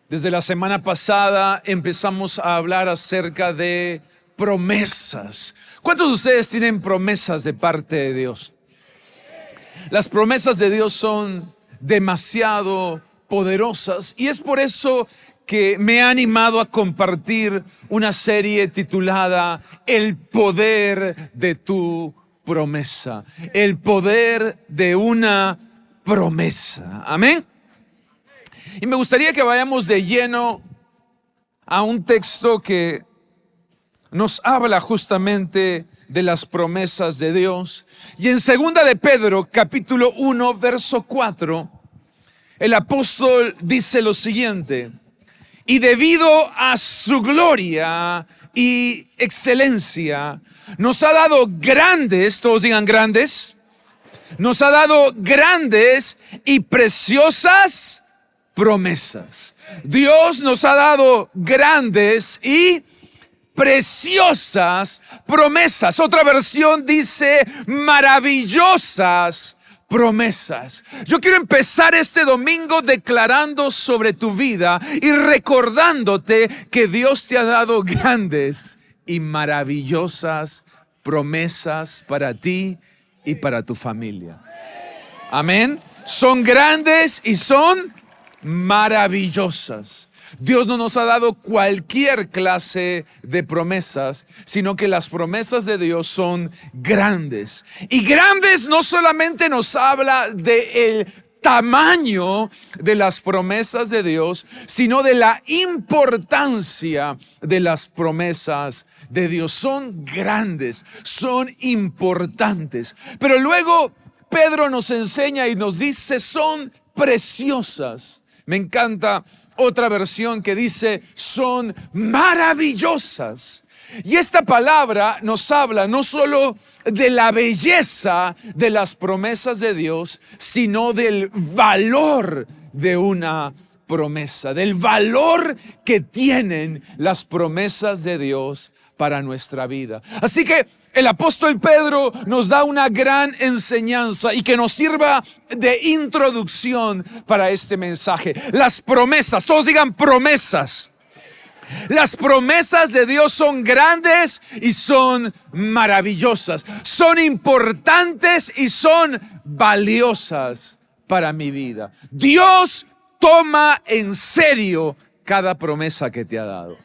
Desde la semana pasada empezamos a hablar acerca de promesas. ¿Cuántos de ustedes tienen promesas de parte de Dios? Las promesas de Dios son demasiado poderosas y es por eso que me ha animado a compartir una serie titulada El poder de tu promesa. El poder de una promesa. Amén. Y me gustaría que vayamos de lleno a un texto que nos habla justamente de las promesas de Dios. Y en 2 de Pedro, capítulo 1, verso 4, el apóstol dice lo siguiente: y debido a su gloria y excelencia, nos ha dado grandes, todos digan grandes, nos ha dado grandes y preciosas promesas. Dios nos ha dado grandes y preciosas promesas. Otra versión dice maravillosas promesas. Yo quiero empezar este domingo declarando sobre tu vida y recordándote que Dios te ha dado grandes y maravillosas promesas para ti y para tu familia. Amén. Son grandes y son maravillosas. Dios no nos ha dado cualquier clase de promesas, sino que las promesas de Dios son grandes. Y grandes no solamente nos habla del tamaño de las promesas de Dios, sino de la importancia de las promesas de Dios. Son grandes, son importantes. Pero luego Pedro nos enseña y nos dice son preciosas. Me encanta otra versión que dice son maravillosas. Y esta palabra nos habla no solo de la belleza de las promesas de Dios, sino del valor de una promesa, del valor que tienen las promesas de Dios para nuestra vida. Así que el apóstol Pedro nos da una gran enseñanza y que nos sirva de introducción para este mensaje. Las promesas, todos digan promesas. Las promesas de Dios son grandes y son maravillosas. Son importantes y son valiosas para mi vida. Dios toma en serio cada promesa que te ha dado.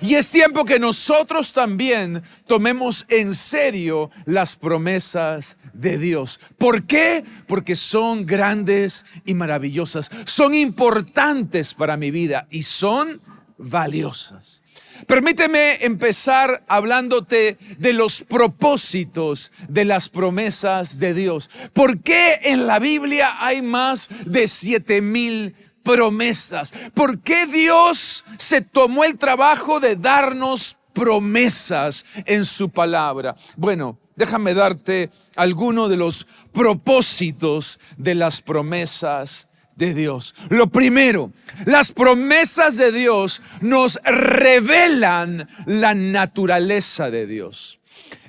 Y es tiempo que nosotros también tomemos en serio las promesas de Dios. ¿Por qué? Porque son grandes y maravillosas. Son importantes para mi vida y son valiosas. Permíteme empezar hablándote de los propósitos de las promesas de Dios. ¿Por qué en la Biblia hay más de 7,000 promesas? ¿Por qué Dios se tomó el trabajo de darnos promesas en su palabra? Bueno, déjame darte algunos de los propósitos de las promesas de Dios. Lo primero, las promesas de Dios nos revelan la naturaleza de Dios.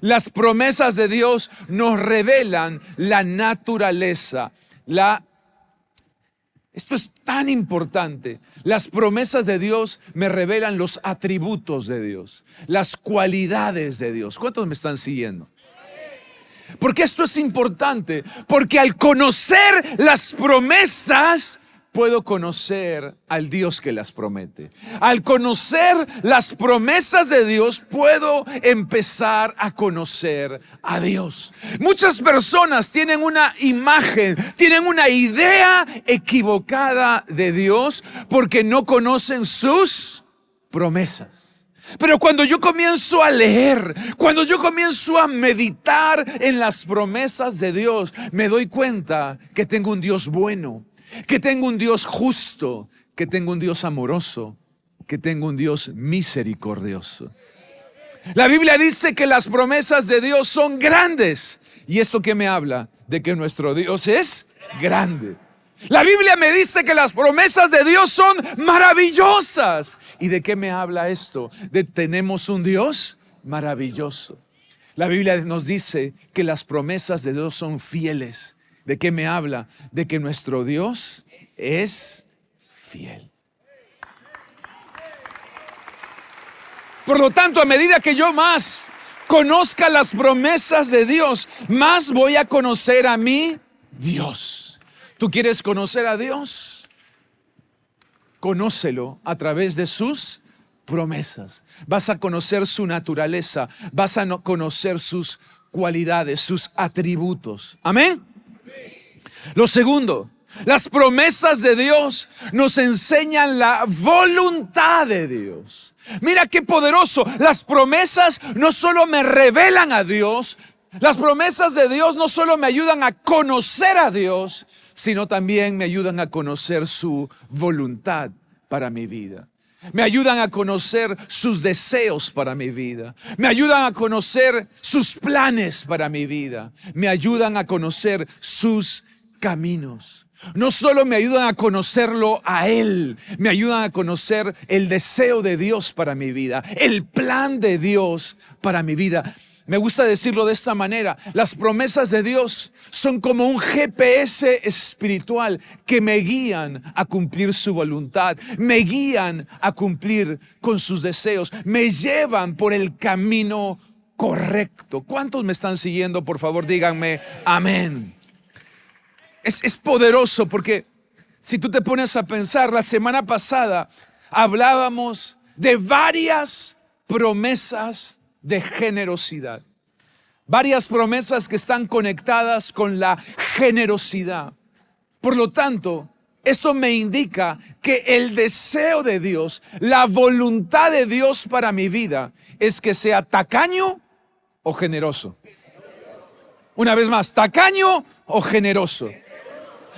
Las promesas de Dios nos revelan la naturaleza, Esto es tan importante. Las promesas de Dios me revelan los atributos de Dios, las cualidades de Dios. ¿Cuántos me están siguiendo? Porque esto es importante, porque al conocer las promesas, puedo conocer al Dios que las promete. Al conocer las promesas de Dios, puedo empezar a conocer a Dios. Muchas personas tienen una imagen, tienen una idea equivocada de Dios porque no conocen sus promesas. Pero cuando yo comienzo a leer, cuando yo comienzo a meditar en las promesas de Dios, me doy cuenta que tengo un Dios bueno, que tengo un Dios justo, que tengo un Dios amoroso, que tengo un Dios misericordioso. La Biblia dice que las promesas de Dios son grandes. ¿Y esto qué me habla? De que nuestro Dios es grande. La Biblia me dice que las promesas de Dios son maravillosas. ¿Y de qué me habla esto? De tenemos un Dios maravilloso. La Biblia nos dice que las promesas de Dios son fieles. ¿De qué me habla? De que nuestro Dios es fiel. Por lo tanto, a medida que yo más conozca las promesas de Dios, más voy a conocer a mi Dios. ¿Tú quieres conocer a Dios? Conócelo a través de sus promesas. Vas a conocer su naturaleza, vas a conocer sus cualidades, sus atributos. Amén. Lo segundo, las promesas de Dios nos enseñan la voluntad de Dios. Mira qué poderoso. Las promesas no solo me revelan a Dios, las promesas de Dios no solo me ayudan a conocer a Dios, sino también me ayudan a conocer su voluntad para mi vida. Me ayudan a conocer sus deseos para mi vida. Me ayudan a conocer sus planes para mi vida. Me ayudan a conocer sus caminos. No solo me ayudan a conocerlo a Él, me ayudan a conocer el deseo de Dios para mi vida, el plan de Dios para mi vida. Me gusta decirlo de esta manera: las promesas de Dios son como un GPS espiritual que me guían a cumplir su voluntad, me guían a cumplir con sus deseos, me llevan por el camino correcto. ¿Cuántos me están siguiendo? Por favor, díganme amén. Es poderoso porque si tú te pones a pensar, la semana pasada hablábamos de varias promesas de generosidad. Varias promesas que están conectadas con la generosidad. Por lo tanto, esto me indica que el deseo de Dios, la voluntad de Dios para mi vida es que sea tacaño o generoso. Una vez más, tacaño o generoso.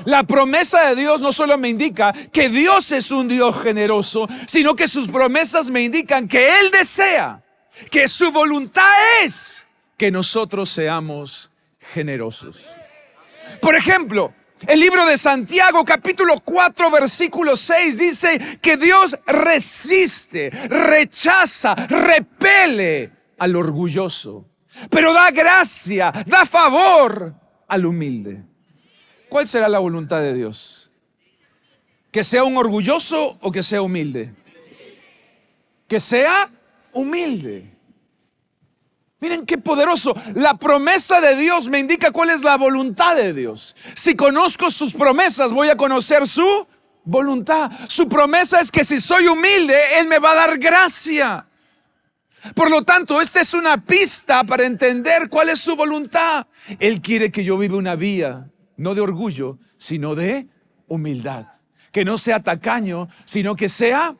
La promesa de Dios no solo me indica que Dios es un Dios generoso, sino que sus promesas me indican que Él desea, que su voluntad es que nosotros seamos generosos. Por ejemplo, el libro de Santiago, capítulo 4, versículo 6, dice que Dios resiste, rechaza, repele al orgulloso, pero da gracia, da favor al humilde. ¿Cuál será la voluntad de Dios? ¿Que sea un orgulloso o que sea humilde? Que sea humilde. Miren qué poderoso. La promesa de Dios me indica cuál es la voluntad de Dios. Si conozco sus promesas, voy a conocer su voluntad. Su promesa es que si soy humilde, Él me va a dar gracia. Por lo tanto, esta es una pista para entender cuál es su voluntad. Él quiere que yo viva una vida no de orgullo, sino de humildad. Que no sea tacaño, sino que sea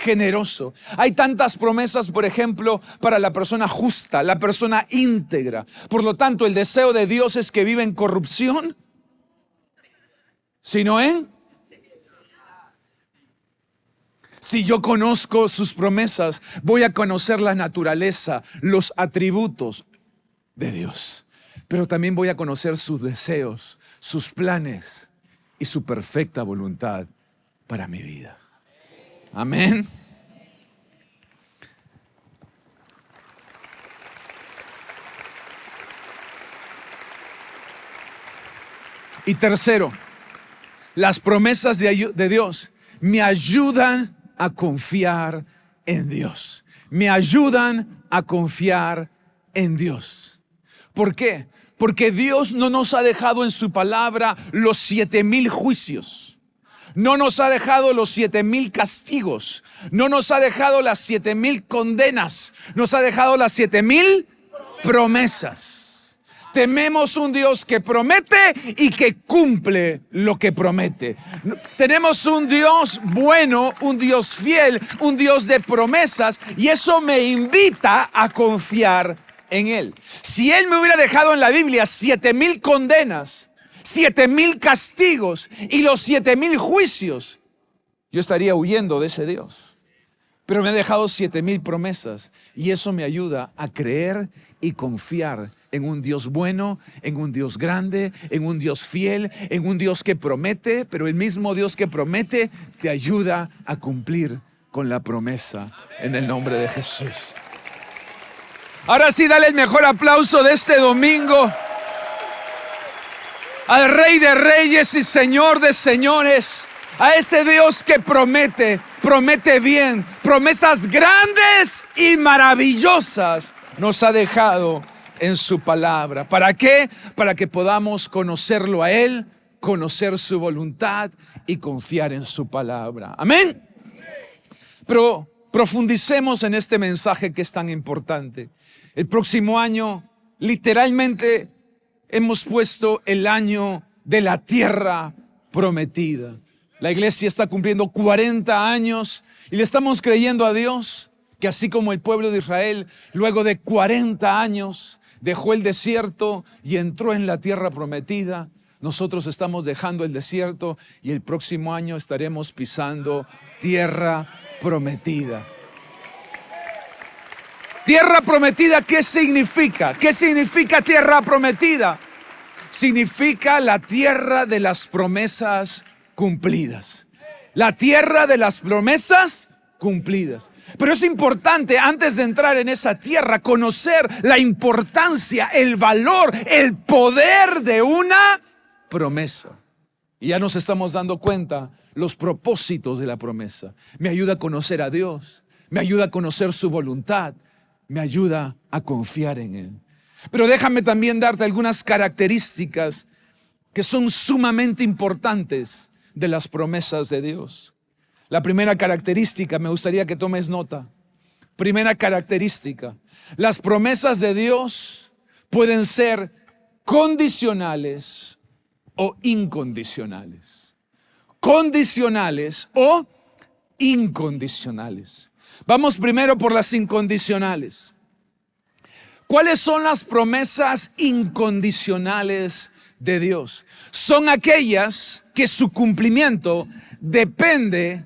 generoso. Hay tantas promesas, por ejemplo, para la persona justa, la persona íntegra. Por lo tanto, el deseo de Dios es que viva en corrupción, sino en... Si yo conozco sus promesas, voy a conocer la naturaleza, los atributos de Dios. Pero también voy a conocer sus deseos, sus planes y su perfecta voluntad para mi vida. Amén. Y tercero, las promesas de Dios me ayudan a confiar en Dios. Me ayudan a confiar en Dios. ¿Por qué? Porque Dios no nos ha dejado en su palabra los 7,000 juicios. No nos ha dejado los 7,000 castigos. No nos ha dejado las 7,000 condenas. Nos ha dejado las 7,000 promesas. Tememos un Dios que promete y que cumple lo que promete. Tenemos un Dios bueno, un Dios fiel, un Dios de promesas, y eso me invita a confiar en Él. Si Él me hubiera dejado en la Biblia 7,000 condenas, 7,000 castigos y los 7,000 juicios, yo estaría huyendo de ese Dios. Pero me ha dejado 7,000 promesas, y eso me ayuda a creer y confiar en un Dios bueno, en un Dios grande, en un Dios fiel, en un Dios que promete, pero el mismo Dios que promete te ayuda a cumplir con la promesa en el nombre de Jesús. Ahora sí, dale el mejor aplauso de este domingo al Rey de Reyes y Señor de Señores, A ese Dios que promete bien, promesas grandes y maravillosas nos ha dejado en su palabra. ¿Para qué? Para que podamos conocerlo a Él, conocer su voluntad y confiar en su palabra. Amén. Pero profundicemos en este mensaje que es tan importante. El próximo año, literalmente, hemos puesto el año de la tierra prometida. La iglesia está cumpliendo 40 años y le estamos creyendo a Dios que así como el pueblo de Israel, luego de 40 años, dejó el desierto y entró en la tierra prometida, nosotros estamos dejando el desierto y el próximo año estaremos pisando tierra prometida. Tierra prometida, ¿qué significa? ¿Qué significa tierra prometida? Significa la tierra de las promesas cumplidas. La tierra de las promesas cumplidas. Pero es importante, antes de entrar en esa tierra, conocer la importancia, el valor, el poder de una promesa. Y ya nos estamos dando cuenta los propósitos de la promesa. Me ayuda a conocer a Dios, me ayuda a conocer su voluntad, me ayuda a confiar en Él. Pero déjame también darte algunas características que son sumamente importantes de las promesas de Dios. La primera característica, me gustaría que tomes nota. Primera característica, las promesas de Dios pueden ser condicionales o incondicionales. Condicionales o incondicionales. Vamos primero por las incondicionales. ¿Cuáles son las promesas incondicionales de Dios? Son aquellas que su cumplimiento depende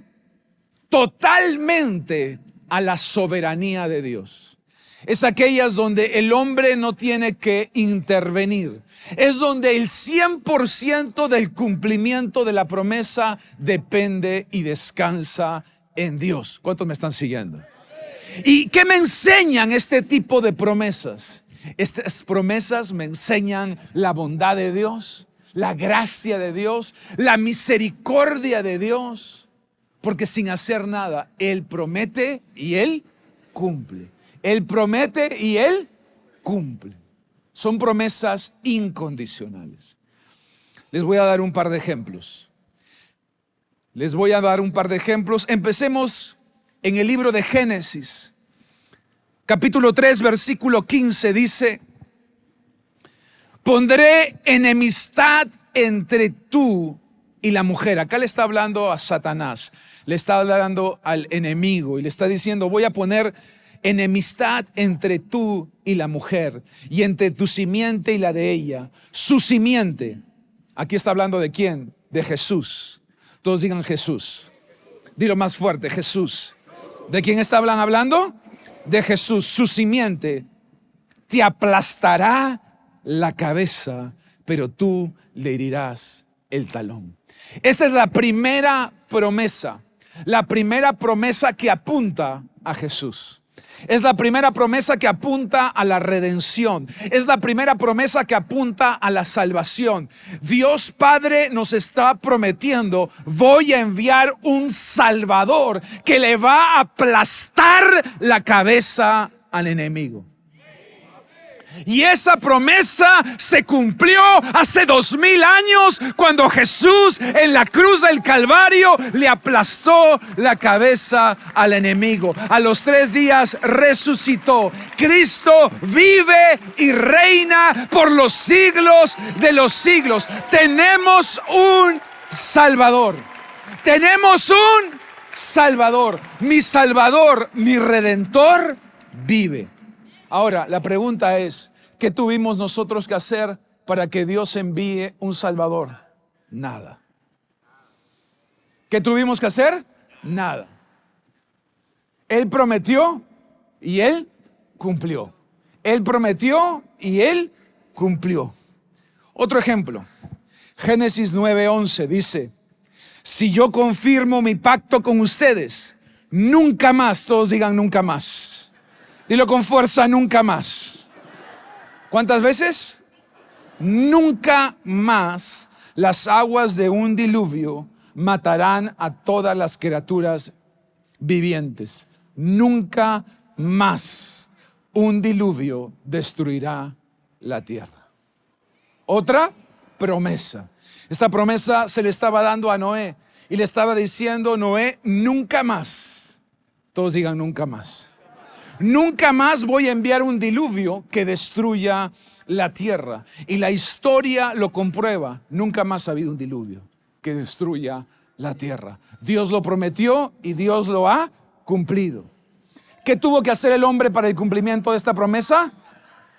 totalmente a la soberanía de Dios. Es aquellas donde el hombre no tiene que intervenir. Es donde el 100% del cumplimiento de la promesa depende y descansa en Dios. ¿Cuántos me están siguiendo? ¿Y qué me enseñan este tipo de promesas? Estas promesas me enseñan la bondad de Dios, la gracia de Dios, la misericordia de Dios. Porque sin hacer nada, Él promete y Él cumple. Él promete y Él cumple. Son promesas incondicionales. Les voy a dar un par de ejemplos. Empecemos en el libro de Génesis. Capítulo 3, versículo 15 dice: pondré enemistad entre tú y la mujer. Acá le está hablando a Satanás, le está hablando al enemigo y le está diciendo: voy a poner enemistad entre tú y la mujer, y entre tu simiente y la de ella. Su simiente. Aquí está hablando de quién? De Jesús. Todos digan Jesús. Dilo más fuerte, Jesús. ¿De quién está hablando? De Jesús. Su simiente te aplastará la cabeza, pero tú le herirás el talón. Esta es la primera promesa que apunta a Jesús. Es la primera promesa que apunta a la redención. Es la primera promesa que apunta a la salvación. Dios Padre nos está prometiendo: voy a enviar un Salvador que le va a aplastar la cabeza al enemigo. Y esa promesa se cumplió hace 2000 años cuando Jesús en la cruz del Calvario le aplastó la cabeza al enemigo. A los 3 días resucitó. Cristo vive y reina por los siglos de los siglos. Tenemos un Salvador. Tenemos un Salvador. Mi Salvador, mi Redentor vive. Ahora, la pregunta es: ¿qué tuvimos nosotros que hacer para que Dios envíe un Salvador? Nada. ¿Qué tuvimos que hacer? Nada. Él prometió y Él cumplió. Él prometió y Él cumplió. Otro ejemplo. Génesis 9:11 dice: si yo confirmo mi pacto con ustedes, nunca más, todos digan nunca más. Dilo con fuerza: nunca más. ¿Cuántas veces? Nunca más las aguas de un diluvio matarán a todas las criaturas vivientes. Nunca más un diluvio destruirá la tierra. Otra promesa. Esta promesa se le estaba dando a Noé y le estaba diciendo: Noé, nunca más. Todos digan nunca más. Nunca más voy a enviar un diluvio que destruya la tierra. Y la historia lo comprueba. Nunca más ha habido un diluvio que destruya la tierra. Dios lo prometió y Dios lo ha cumplido. ¿Qué tuvo que hacer el hombre para el cumplimiento de esta promesa?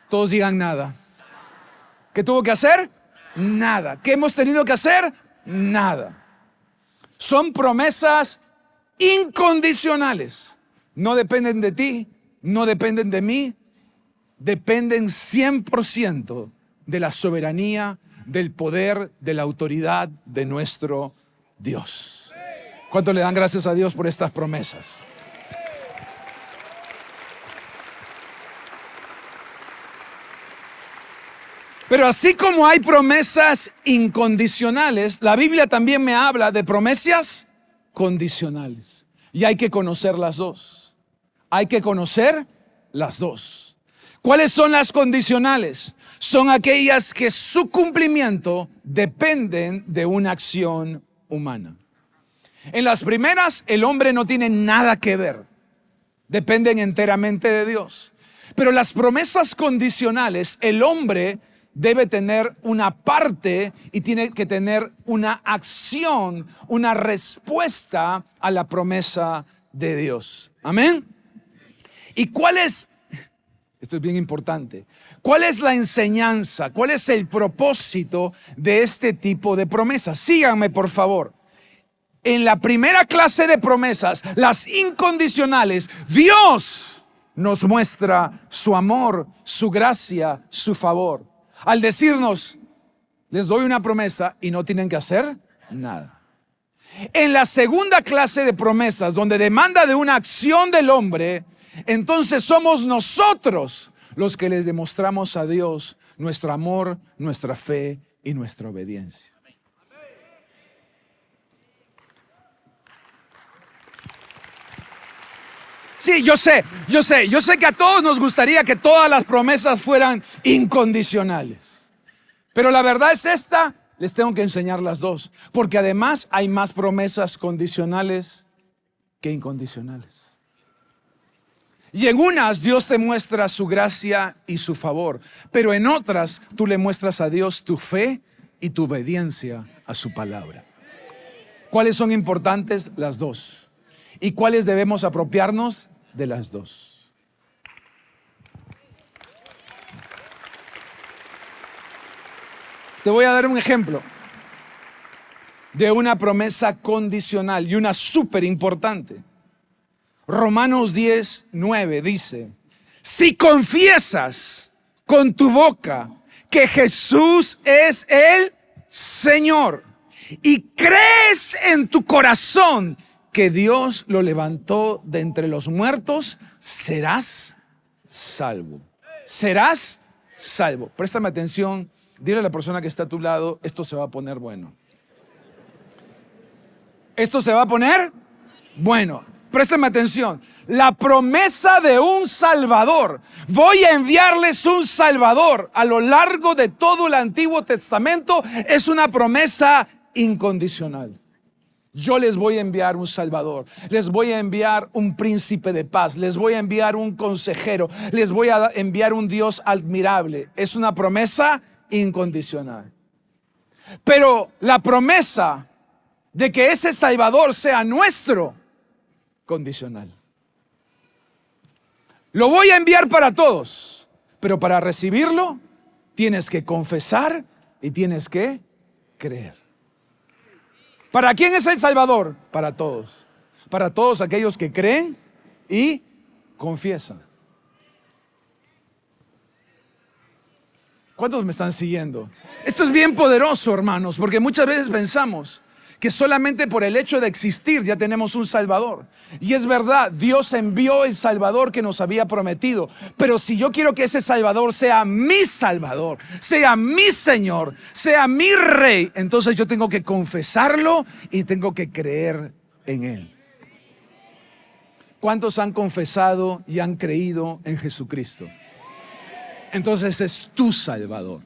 Todos digan nada. ¿Qué tuvo que hacer? Nada. ¿Qué hemos tenido que hacer? Nada. Son promesas incondicionales. No dependen de ti, no dependen de mí, dependen 100% de la soberanía, del poder, de la autoridad de nuestro Dios. ¿Cuánto le dan gracias a Dios por estas promesas? Pero así como hay promesas incondicionales, la Biblia también me habla de promesas condicionales. Y hay que conocer las dos. Hay que conocer las dos. ¿Cuáles son las condicionales? Son aquellas que su cumplimiento dependen de una acción humana. En las primeras, el hombre no tiene nada que ver. Dependen enteramente de Dios. Pero las promesas condicionales, el hombre debe tener una parte y tiene que tener una acción, una respuesta a la promesa de Dios. Amén. ¿Y cuál es? Esto es bien importante. ¿Cuál es la enseñanza? ¿Cuál es el propósito de este tipo de promesas? Síganme, por favor. En la primera clase de promesas, las incondicionales, Dios nos muestra su amor, su gracia, su favor. Al decirnos: les doy una promesa y no tienen que hacer nada. En la segunda clase de promesas, donde demanda de una acción del hombre, entonces somos nosotros los que les demostramos a Dios nuestro amor, nuestra fe y nuestra obediencia. Sí, yo sé que a todos nos gustaría que todas las promesas fueran incondicionales. Pero la verdad es esta, les tengo que enseñar las dos. Porque además hay más promesas condicionales que incondicionales. Y en unas Dios te muestra su gracia y su favor. Pero en otras tú le muestras a Dios tu fe y tu obediencia a su palabra. ¿Cuáles son importantes? Las dos. ¿Y cuáles debemos apropiarnos? De las dos. Te voy a dar un ejemplo de una promesa condicional y una súper importante. Romanos 10:9 dice: si confiesas con tu boca que Jesús es el Señor y crees en tu corazón que Dios lo levantó de entre los muertos, serás salvo. Serás salvo. Préstame atención. Dile a la persona que está a tu lado: esto se va a poner bueno. Esto se va a poner bueno. Préstame atención. La promesa de un Salvador. Voy a enviarles un Salvador a lo largo de todo el Antiguo Testamento. Es una promesa incondicional. Yo les voy a enviar un Salvador, les voy a enviar un príncipe de paz, les voy a enviar un consejero, les voy a enviar un Dios admirable. Es una promesa incondicional. Pero la promesa de que ese Salvador sea nuestro, condicional. Lo voy a enviar para todos, pero para recibirlo tienes que confesar y tienes que creer. ¿Para quién es el Salvador? Para todos. Para todos aquellos que creen y confiesan. ¿Cuántos me están siguiendo? Esto es bien poderoso, hermanos, porque muchas veces pensamos que solamente por el hecho de existir ya tenemos un Salvador. Y es verdad, Dios envió el Salvador que nos había prometido. Pero si yo quiero que ese Salvador sea mi Salvador, sea mi Señor, sea mi Rey, entonces yo tengo que confesarlo y tengo que creer en Él. ¿Cuántos han confesado y han creído en Jesucristo? Entonces es tu Salvador,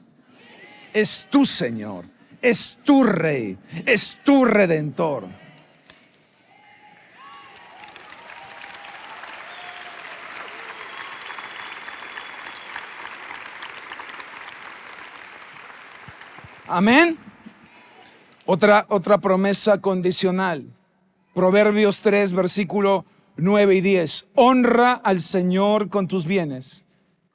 es tu Señor, es tu Rey, es tu Redentor. Amén. Otra promesa condicional. Proverbios 3, versículo 9 y 10. Honra al Señor con tus bienes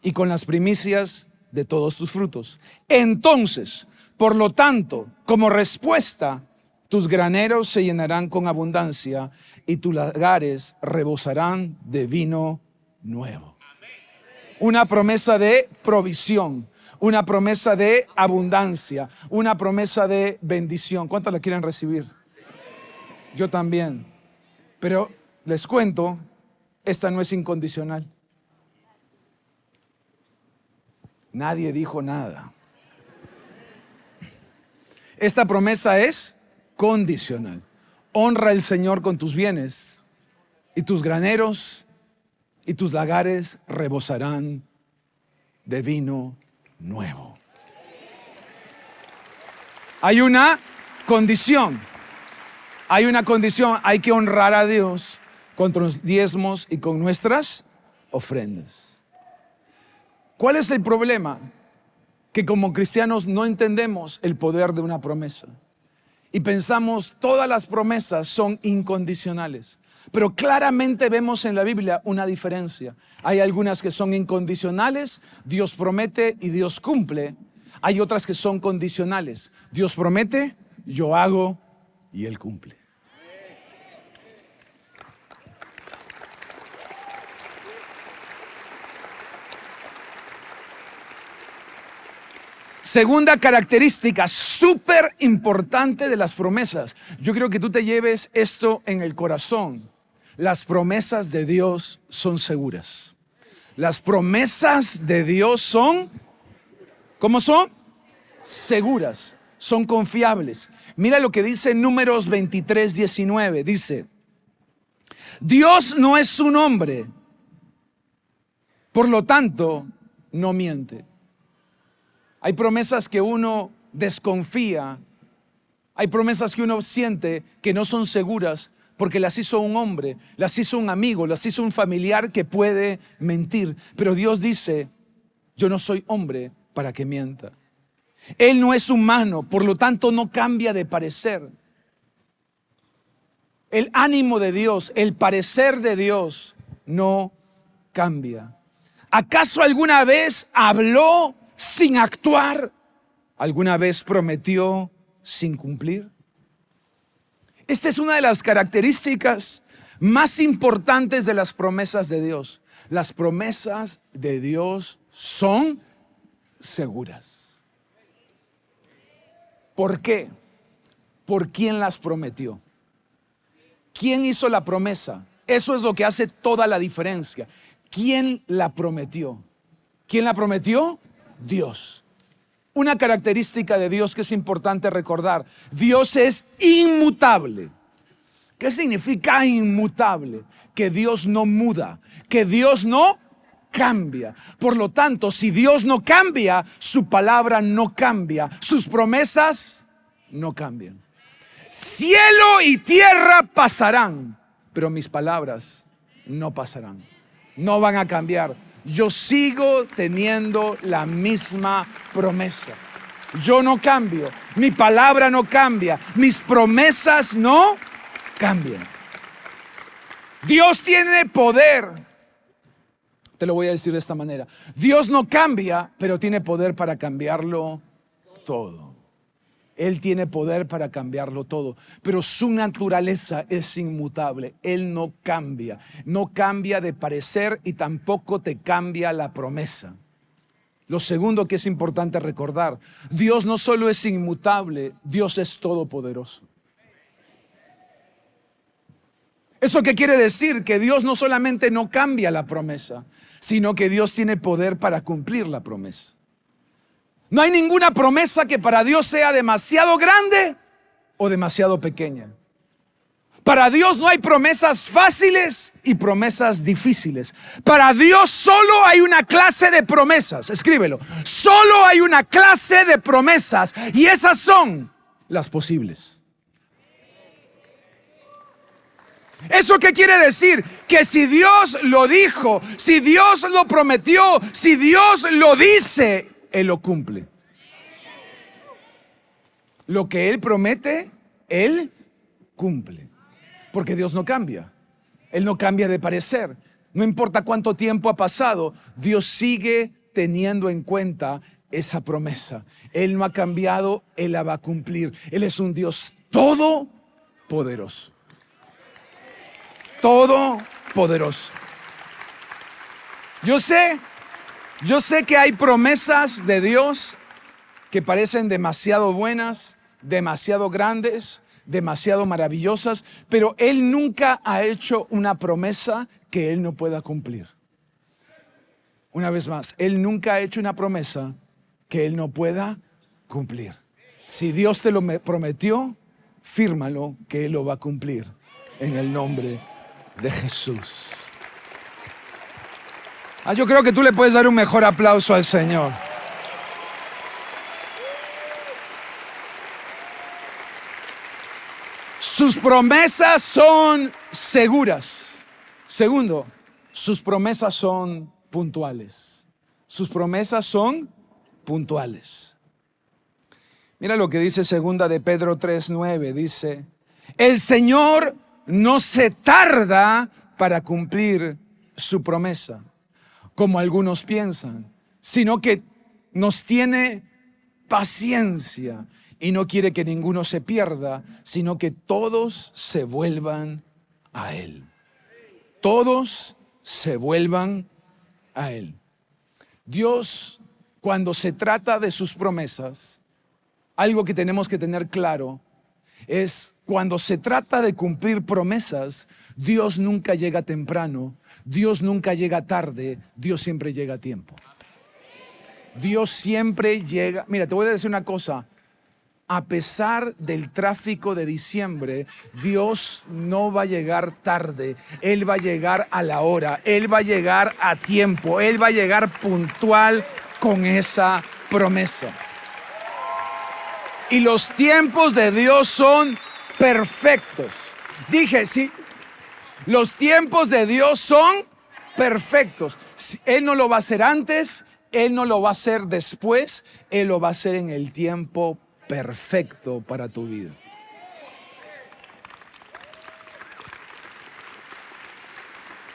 y con las primicias de todos tus frutos. Entonces, por lo tanto, como respuesta, tus graneros se llenarán con abundancia y tus lagares rebosarán de vino nuevo. Una promesa de provisión, una promesa de abundancia, una promesa de bendición. ¿Cuántos la quieren recibir? Yo también. Pero les cuento, esta no es incondicional. Nadie dijo nada. Esta promesa es condicional. Honra al Señor con tus bienes y tus graneros y tus lagares rebosarán de vino nuevo. Hay una condición. Hay una condición. Hay que honrar a Dios con nuestros diezmos y con nuestras ofrendas. ¿Cuál es el problema? Que como cristianos no entendemos el poder de una promesa y pensamos todas las promesas son incondicionales, pero claramente vemos en la Biblia una diferencia. Hay algunas que son incondicionales, Dios promete y Dios cumple. Hay otras que son condicionales, Dios promete, yo hago y Él cumple. Segunda característica súper importante de las promesas. Yo creo que tú te lleves esto en el corazón. Las promesas de Dios son seguras. Las promesas de Dios son, ¿cómo son? Seguras, son confiables. Mira lo que dice Números 23, 19. Dice, Dios no es un hombre, por lo tanto, no miente. Hay promesas que uno desconfía, hay promesas que uno siente que no son seguras porque las hizo un hombre, las hizo un amigo, las hizo un familiar que puede mentir. Pero Dios dice, yo no soy hombre para que mienta. Él no es humano, por lo tanto no cambia de parecer. El ánimo de Dios, el parecer de Dios no cambia. ¿Acaso alguna vez habló sin actuar? ¿Alguna vez prometió sin cumplir? Esta es una de las características más importantes de las promesas de Dios. Las promesas de Dios son seguras. ¿Por qué? ¿Por quién las prometió? ¿Quién hizo la promesa? Eso es lo que hace toda la diferencia. ¿Quién la prometió? ¿Quién la prometió? Dios. Una característica de Dios que es importante recordar: Dios es inmutable. ¿Qué significa inmutable? Que Dios no muda, que Dios no cambia. Por lo tanto, si Dios no cambia, su palabra no cambia, sus promesas no cambian. Cielo y tierra pasarán, pero mis palabras no pasarán, no van a cambiar. Yo sigo teniendo la misma promesa. Yo no cambio, mi palabra no cambia, mis promesas no cambian. Dios tiene poder. Te lo voy a decir de esta manera: Dios no cambia, pero tiene poder para cambiarlo todo. Él tiene poder para cambiarlo todo, pero su naturaleza es inmutable. Él no cambia de parecer y tampoco te cambia la promesa. Lo segundo que es importante recordar: Dios no solo es inmutable, Dios es todopoderoso. ¿Eso qué quiere decir? Que Dios no solamente no cambia la promesa, sino que Dios tiene poder para cumplir la promesa. No hay ninguna promesa que para Dios sea demasiado grande o demasiado pequeña. Para Dios no hay promesas fáciles y promesas difíciles. Para Dios solo hay una clase de promesas. Escríbelo. Solo hay una clase de promesas y esas son las posibles. ¿Eso qué quiere decir? Que si Dios lo dijo, si Dios lo prometió, si Dios lo dice, Él lo cumple. Lo que Él promete, Él cumple. Porque Dios no cambia. Él no cambia de parecer. No importa cuánto tiempo ha pasado, Dios sigue teniendo en cuenta esa promesa. Él no ha cambiado, Él la va a cumplir. Él es un Dios todopoderoso. Todopoderoso. Yo sé que hay promesas de Dios que parecen demasiado buenas, demasiado grandes, demasiado maravillosas, pero Él nunca ha hecho una promesa que Él no pueda cumplir. Una vez más, Él nunca ha hecho una promesa que Él no pueda cumplir. Si Dios te lo prometió, fírmalo que Él lo va a cumplir en el nombre de Jesús. Yo creo que tú le puedes dar un mejor aplauso al Señor. Sus promesas son seguras. Segundo, sus promesas son puntuales. Sus promesas son puntuales. Mira lo que dice segunda de Pedro 3:9. Dice: el Señor no se tarda para cumplir su promesa, como algunos piensan, sino que nos tiene paciencia y no quiere que ninguno se pierda, sino que todos se vuelvan a Él. Todos se vuelvan a Él. Dios, cuando se trata de sus promesas, algo que tenemos que tener claro es cuando se trata de cumplir promesas, Dios nunca llega temprano, Dios nunca llega tarde, Dios siempre llega a tiempo. Dios siempre llega. Mira, te voy a decir una cosa. A pesar del tráfico de diciembre, Dios no va a llegar tarde. Él va a llegar a la hora. Él va a llegar a tiempo. Él va a llegar puntual con esa promesa. Y los tiempos de Dios son perfectos. Dije, sí, los tiempos de Dios son perfectos. Él no lo va a hacer antes, Él no lo va a hacer después, Él lo va a hacer en el tiempo perfecto para tu vida.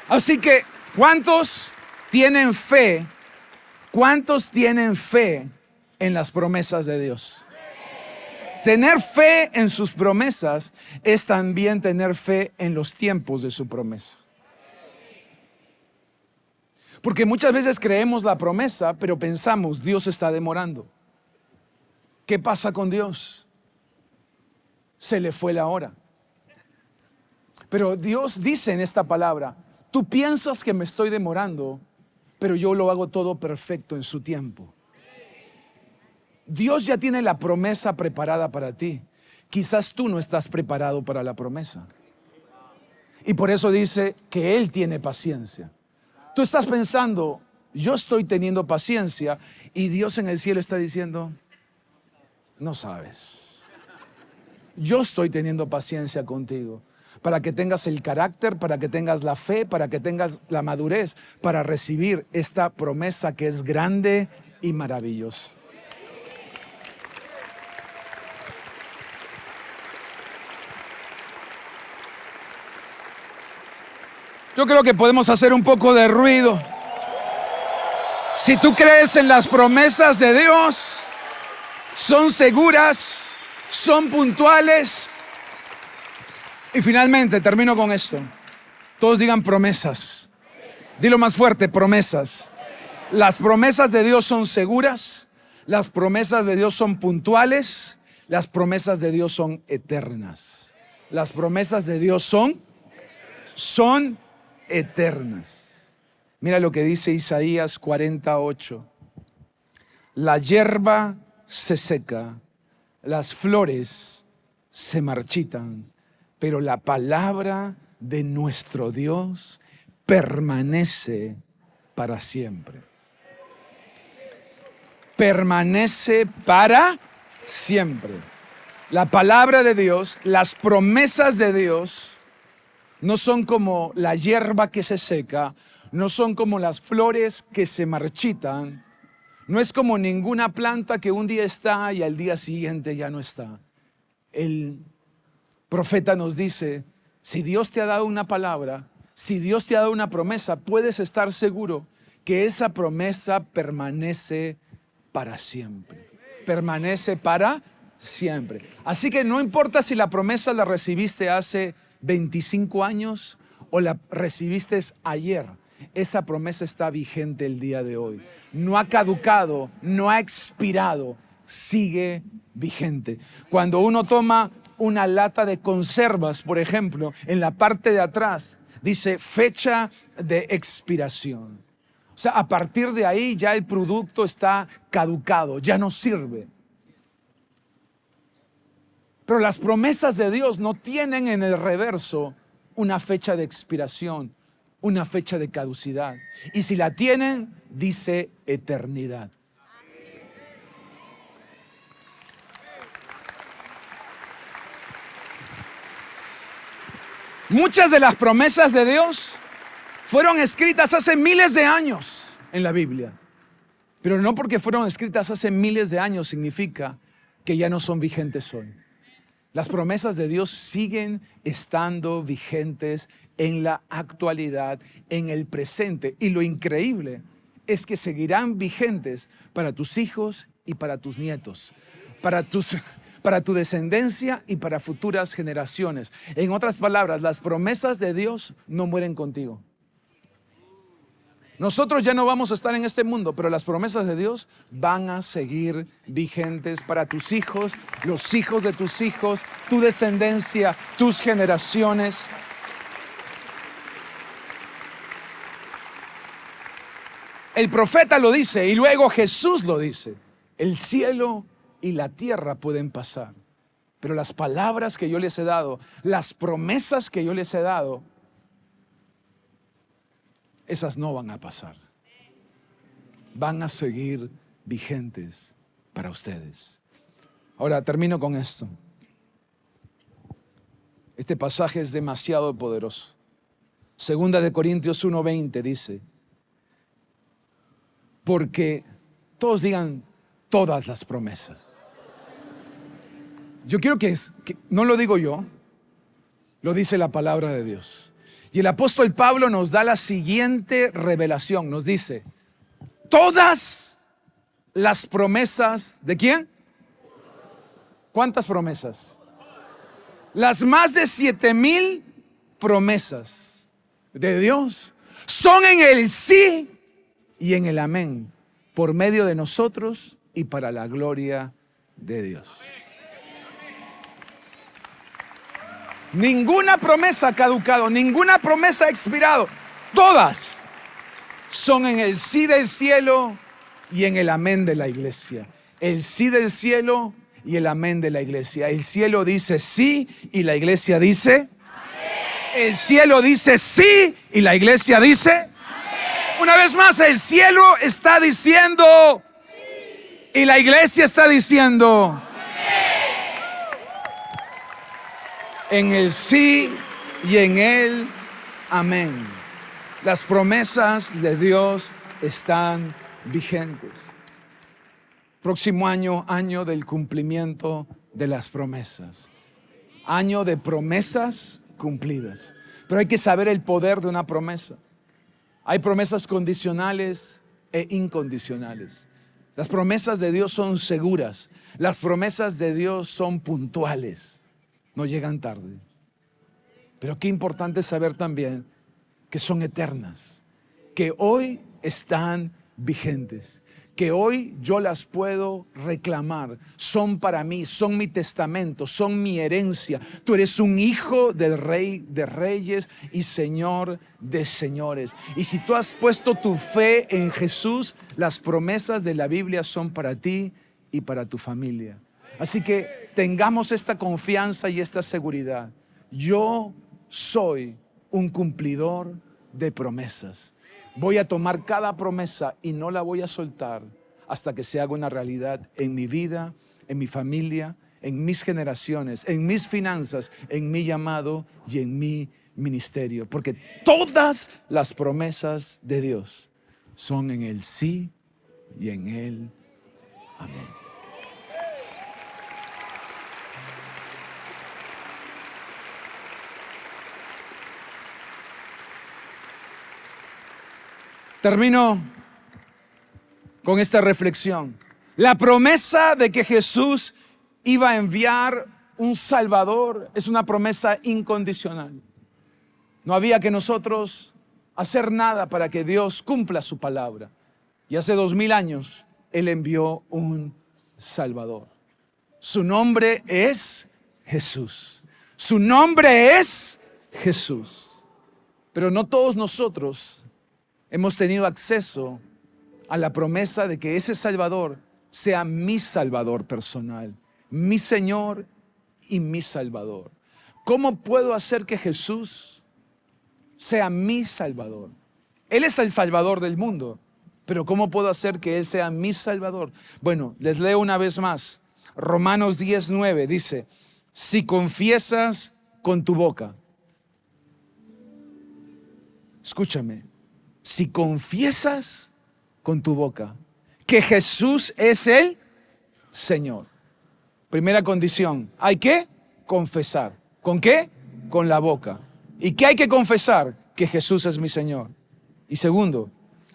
Así que, ¿cuántos tienen fe? ¿Cuántos tienen fe en las promesas de Dios? Tener fe en sus promesas es también tener fe en los tiempos de su promesa. Porque muchas veces creemos la promesa, pero pensamos, Dios está demorando. ¿Qué pasa con Dios? Se le fue la hora. Pero Dios dice en esta palabra: tú piensas que me estoy demorando, pero yo lo hago todo perfecto en su tiempo. Dios ya tiene la promesa preparada para ti. Quizás tú no estás preparado para la promesa. Y por eso dice que Él tiene paciencia. Tú estás pensando, yo estoy teniendo paciencia, y Dios en el cielo está diciendo: no sabes. Yo estoy teniendo paciencia contigo para que tengas el carácter, para que tengas la fe, para que tengas la madurez para recibir esta promesa que es grande y maravillosa. Yo creo que podemos hacer un poco de ruido. Si tú crees en las promesas de Dios, son seguras, son puntuales. Y finalmente, termino con esto. Todos digan promesas. Dilo más fuerte, promesas. Las promesas de Dios son seguras, las promesas de Dios son puntuales, las promesas de Dios son eternas. Las promesas de Dios son son eternas. Mira lo que dice Isaías 48. La hierba se seca, las flores se marchitan, pero la palabra de nuestro Dios permanece para siempre. Permanece para siempre. La palabra de Dios, las promesas de Dios no son como la hierba que se seca, no son como las flores que se marchitan, no es como ninguna planta que un día está y al día siguiente ya no está. El profeta nos dice, si Dios te ha dado una palabra, si Dios te ha dado una promesa, puedes estar seguro que esa promesa permanece para siempre. Permanece para siempre. Así que no importa si la promesa la recibiste hace 25 años o la recibiste ayer, esa promesa está vigente el día de hoy. No ha caducado, no ha expirado, sigue vigente. Cuando uno toma una lata de conservas, por ejemplo, en la parte de atrás dice fecha de expiración. O sea, a partir de ahí ya el producto está caducado, ya no sirve. Pero las promesas de Dios no tienen en el reverso una fecha de expiración, una fecha de caducidad. Y si la tienen, dice eternidad. Muchas de las promesas de Dios fueron escritas hace miles de años en la Biblia. Pero no porque fueron escritas hace miles de años significa que ya no son vigentes hoy. Las promesas de Dios siguen estando vigentes en la actualidad, en el presente. Y lo increíble es que seguirán vigentes para tus hijos y para tus nietos, para tu descendencia y para futuras generaciones. En otras palabras, las promesas de Dios no mueren contigo. Nosotros ya no vamos a estar en este mundo, pero las promesas de Dios van a seguir vigentes para tus hijos, los hijos de tus hijos, tu descendencia, tus generaciones. El profeta lo dice y luego Jesús lo dice. El cielo y la tierra pueden pasar, pero las palabras que yo les he dado, las promesas que yo les he dado, esas no van a pasar. Van a seguir vigentes para ustedes. Ahora termino con esto. Este pasaje es demasiado poderoso. Segunda de Corintios 1:20 dice, porque todos digan todas las promesas. Yo quiero que no lo digo yo, lo dice la palabra de Dios. Y el apóstol Pablo nos da la siguiente revelación. Nos dice, todas las promesas, ¿de quién? ¿Cuántas promesas? Las más de 7,000 promesas de Dios son en el sí y en el amén, por medio de nosotros y para la gloria de Dios. Ninguna promesa ha caducado, ninguna promesa ha expirado. Todas son en el sí del cielo y en el amén de la iglesia. El sí del cielo y el amén de la iglesia. El cielo dice sí y la iglesia dice amén. El cielo dice sí y la iglesia dice amén. Una vez más, el cielo está diciendo sí y la iglesia está diciendo amén. En el sí y en el amén. Las promesas de Dios están vigentes. Próximo año, año del cumplimiento de las promesas. Año de promesas cumplidas. Pero hay que saber el poder de una promesa. Hay promesas condicionales e incondicionales. Las promesas de Dios son seguras. Las promesas de Dios son puntuales. No llegan tarde. Pero qué importante saber también que son eternas, que hoy están vigentes, que hoy yo las puedo reclamar. Son para mí, son mi testamento, son mi herencia. Tú eres un hijo del Rey de Reyes y Señor de Señores. Y si tú has puesto tu fe en Jesús, las promesas de la Biblia son para ti y para tu familia. Así que tengamos esta confianza y esta seguridad. Yo soy un cumplidor de promesas. Voy a tomar cada promesa y no la voy a soltar hasta que se haga una realidad en mi vida, en mi familia, en mis generaciones, en mis finanzas, en mi llamado y en mi ministerio. Porque todas las promesas de Dios son en el sí y en el amén. Termino con esta reflexión. La promesa de que Jesús iba a enviar un Salvador es una promesa incondicional. No había que nosotros hacer nada para que Dios cumpla su palabra. Y hace 2000 años Él envió un Salvador. Su nombre es Jesús. Su nombre es Jesús. Pero no todos nosotros hemos tenido acceso a la promesa de que ese Salvador sea mi Salvador personal, mi Señor y mi Salvador. ¿Cómo puedo hacer que Jesús sea mi Salvador? Él es el Salvador del mundo, pero ¿cómo puedo hacer que Él sea mi Salvador? Bueno, les leo una vez más. Romanos 10:9 dice, si confiesas con tu boca, escúchame, si confiesas con tu boca que Jesús es el Señor. Primera condición, hay que confesar. ¿Con qué? Con la boca. ¿Y qué hay que confesar? Que Jesús es mi Señor. Y segundo,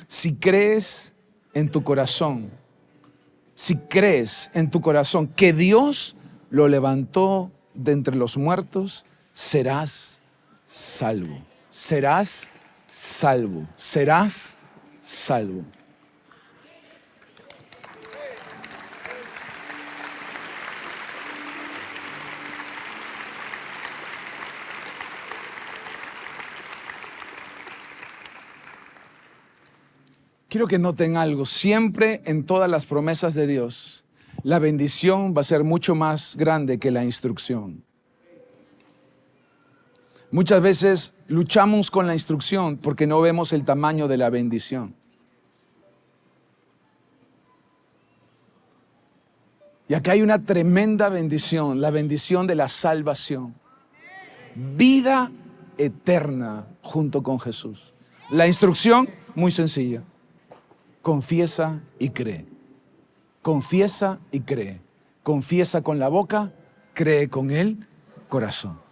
si crees en tu corazón, si crees en tu corazón que Dios lo levantó de entre los muertos, serás salvo. Serás salvo. Serás salvo. Quiero que noten algo. Siempre en todas las promesas de Dios, la bendición va a ser mucho más grande que la instrucción. Muchas veces luchamos con la instrucción porque no vemos el tamaño de la bendición. Y acá hay una tremenda bendición, la bendición de la salvación. Vida eterna junto con Jesús. La instrucción, muy sencilla. Confiesa y cree. Confiesa y cree. Confiesa con la boca, cree con el corazón.